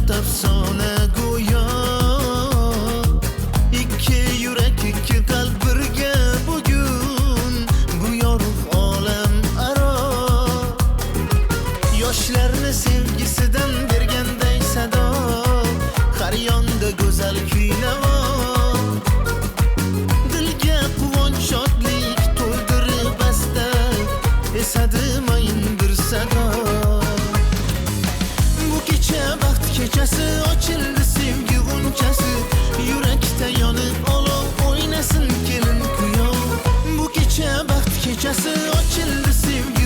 hayot afsona go'yo. Ikki yurak, ikki qalb birga bugun bu yorug' olam aro. Yoshlarni sevgisidan berganday sado, har yonda go'zal kuy-navo. Dilga quvonch, shodlik to'ldirib asta, esadi mayin bir sado. Bu kecha baxt kechasi, ochildi sevgi g'unchasi, yurakda yonib olov o'ynasin kelin kuyov. Bu kecha baxt kechasi, ochildi sevgi